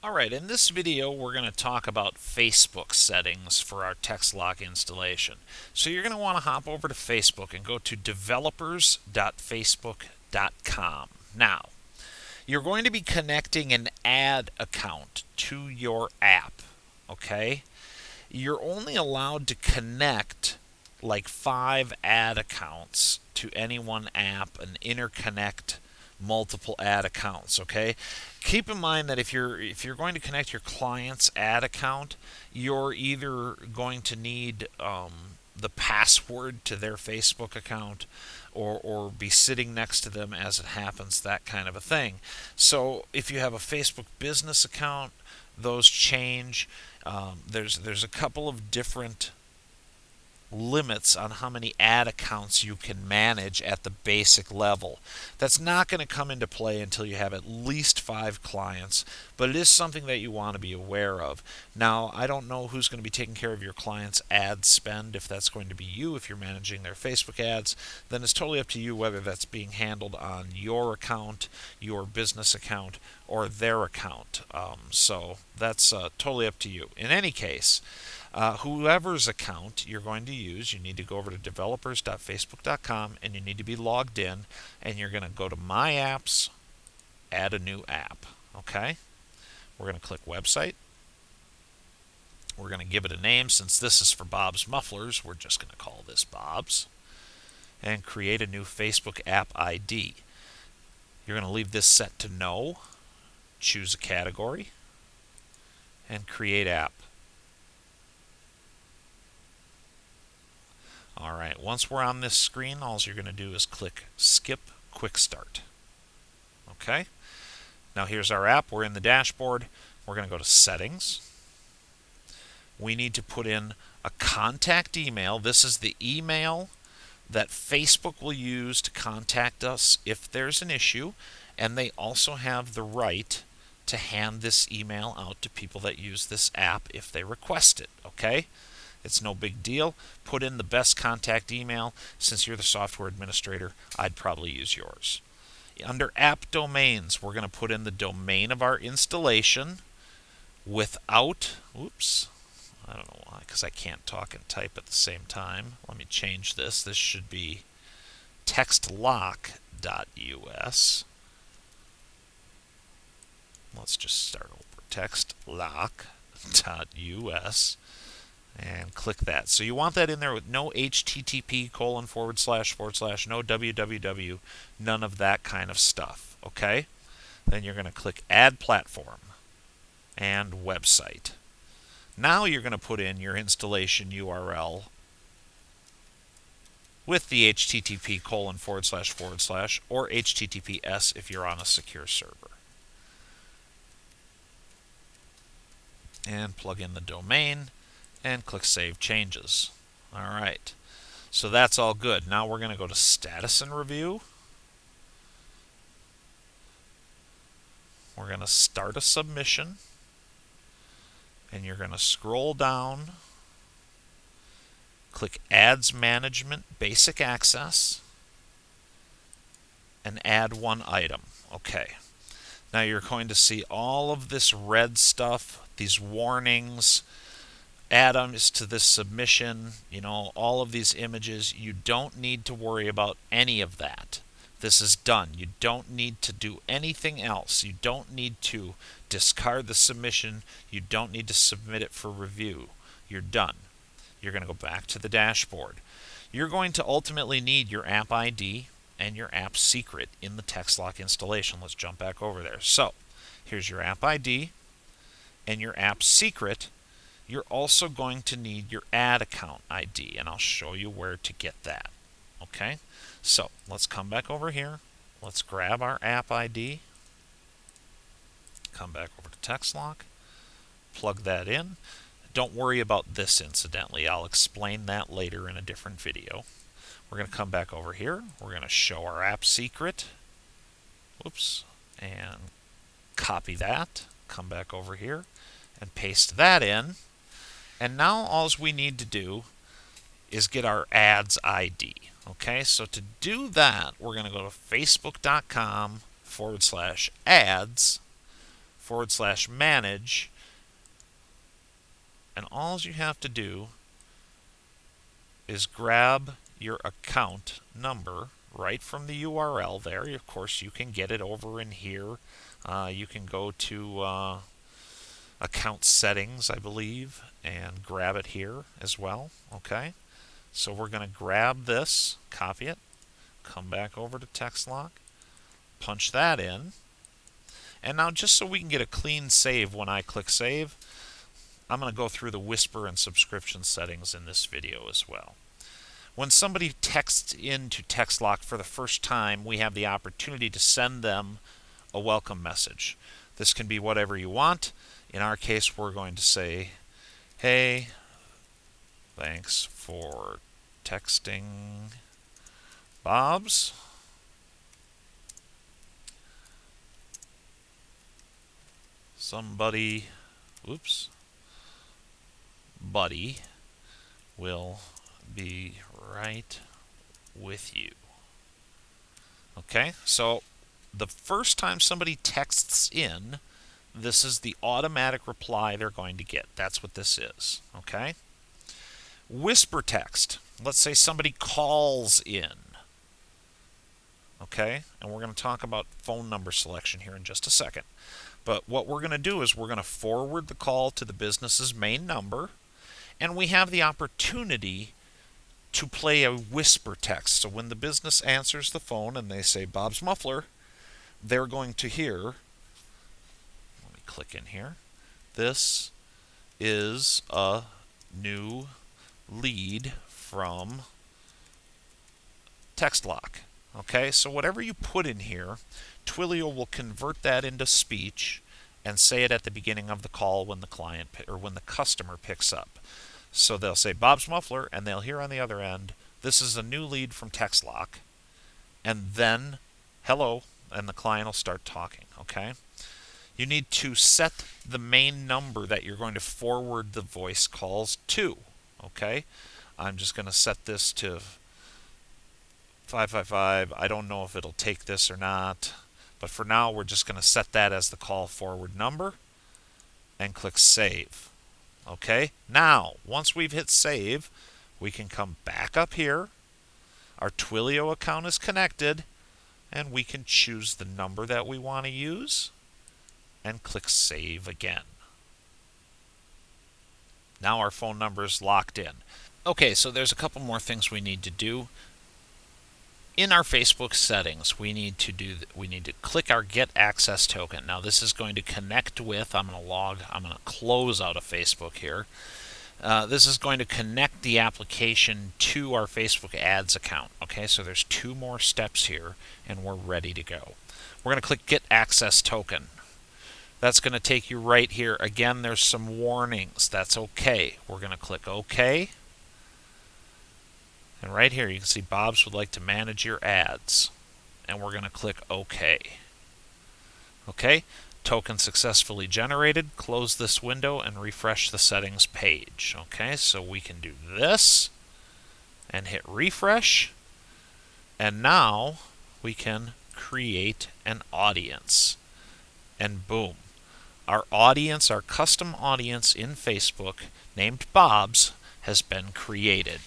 Alright, in this video we're going to talk about Facebook settings for our TextLock installation. So you're going to want to hop over to Facebook and go to developers.facebook.com. Now, you're going to be connecting an ad account to your app, okay? You're only allowed to connect like 5 ad accounts to any one app and interconnect multiple ad accounts. Okay, keep in mind that if you're going to connect your client's ad account, you're either going to need the password to their Facebook account or be sitting next to them as it happens, that kind of a thing. So if you have a Facebook business account, those change. There's a couple of different limits on how many ad accounts you can manage at the basic level. That's not going to come into play until you have at least 5 clients, but it is something that you want to be aware of. Now, I don't know who's going to be taking care of your client's ad spend. If that's going to be you, if you're managing their Facebook ads, then it's totally up to you whether that's being handled on your account, your business account, or their account. So that's totally up to you. In any case, whoever's account you're going to use, you need to go over to developers.facebook.com and you need to be logged in, and you're going to go to My Apps, add a new app. Okay? We're going to click Website. We're going to give it a name. Since this is for Bob's Mufflers, we're just going to call this Bob's. And create a new Facebook app ID. You're going to leave this set to No. Choose a category. And create app. Alright, once we're on this screen, all you're going to do is click Skip Quick Start. Okay? Now here's our app. We're in the dashboard. We're going to go to Settings. We need to put in a contact email. This is the email that Facebook will use to contact us if there's an issue, and they also have the right to hand this email out to people that use this app if they request it. Okay? It's no big deal. Put in the best contact email. Since you're the software administrator, I'd probably use yours. Under app domains, we're going to put in the domain of our installation without, oops, I don't know why, because I can't talk and type at the same time. Let me change this. This should be textlock.us. Let's just start over. Textlock.us. And click that. So you want that in there with no http : / / no www, none of that kind of stuff. Okay? Then you're going to click Add Platform and Website. Now you're going to put in your installation URL with the http : / or https if you're on a secure server. And plug in the domain. And click Save Changes. Alright, so that's all good. Now we're going to go to Status and Review. We're going to start a submission. And you're going to scroll down, click Ads Management Basic Access, and add one item. Okay. Now you're going to see all of this red stuff, these warnings, add-ons to this submission, all of these images. You don't need to worry about any of that. This is done. You don't need to do anything else. You don't need to discard the submission. You don't need to submit it for review. You're done. You're going to go back to the dashboard. You're going to ultimately need your app ID and your app secret in the TextLock installation. Let's jump back over there. So, here's your app ID and your app secret. You're also going to need your ad account ID, and I'll show you where to get that. Okay? So, let's come back over here. Let's grab our app ID. Come back over to TextLock. Plug that in. Don't worry about this, incidentally. I'll explain that later in a different video. We're going to come back over here. We're going to show our app secret. Whoops. And copy that. Come back over here and paste that in. And now all we need to do is get our ads ID. Okay, so to do that, we're going to go to facebook.com/ads/. /manage, and all you have to do is grab your account number right from the URL there. Of course, you can get it over in here. You can go to account settings, I believe, and grab it here as well. Okay, so we're going to grab this, copy it, come back over to TextLock, punch that in, and now just so we can get a clean save when I click save, I'm going to go through the whisper and subscription settings in this video as well. When somebody texts into TextLock for the first time, we have the opportunity to send them a welcome message. This can be whatever you want. In our case, we're going to say, hey, thanks for texting Bob's. Somebody, buddy will be right with you. Okay, so the first time somebody texts in, this is the automatic reply they're going to get. That's what this is. Okay. Whisper text. Let's say somebody calls in. Okay, and we're going to talk about phone number selection here in just a second. But what we're going to do is we're going to forward the call to the business's main number, and we have the opportunity to play a whisper text. So when the business answers the phone and they say Bob's Muffler, they're going to hear, let me click in here, this is a new lead from TextLock. Okay, so whatever you put in here, Twilio will convert that into speech and say it at the beginning of the call when the client or when the customer picks up. So they'll say Bob's Muffler, and they'll hear on the other end, this is a new lead from TextLock, and then hello, and the client will start talking. Okay, you need to set the main number that you're going to forward the voice calls to. Okay, I'm just going to set this to 555. I don't know if it'll take this or not, but for now we're just going to set that as the call forward number and click save. Okay, now once we've hit save, we can come back up here. Our Twilio account is connected, and we can choose the number that we want to use and click save again. Now our phone number is locked in. Okay, so there's a couple more things we need to do. In our Facebook settings, we need to click our Get Access token. Now this is going to connect with, I'm going to close out of Facebook here. This is going to connect the application to our Facebook ads account. Okay, so there's 2 more steps here, and we're ready to go. We're going to click Get Access token. That's going to take you right here. Again, there's some warnings. That's okay. We're going to click OK. And right here you can see Bob's would like to manage your ads. And we're going to click OK. Okay, token successfully generated. Close this window and refresh the settings page. Okay, so we can do this and hit refresh. And now we can create an audience. And boom, our audience, our custom audience in Facebook named Bob's has been created.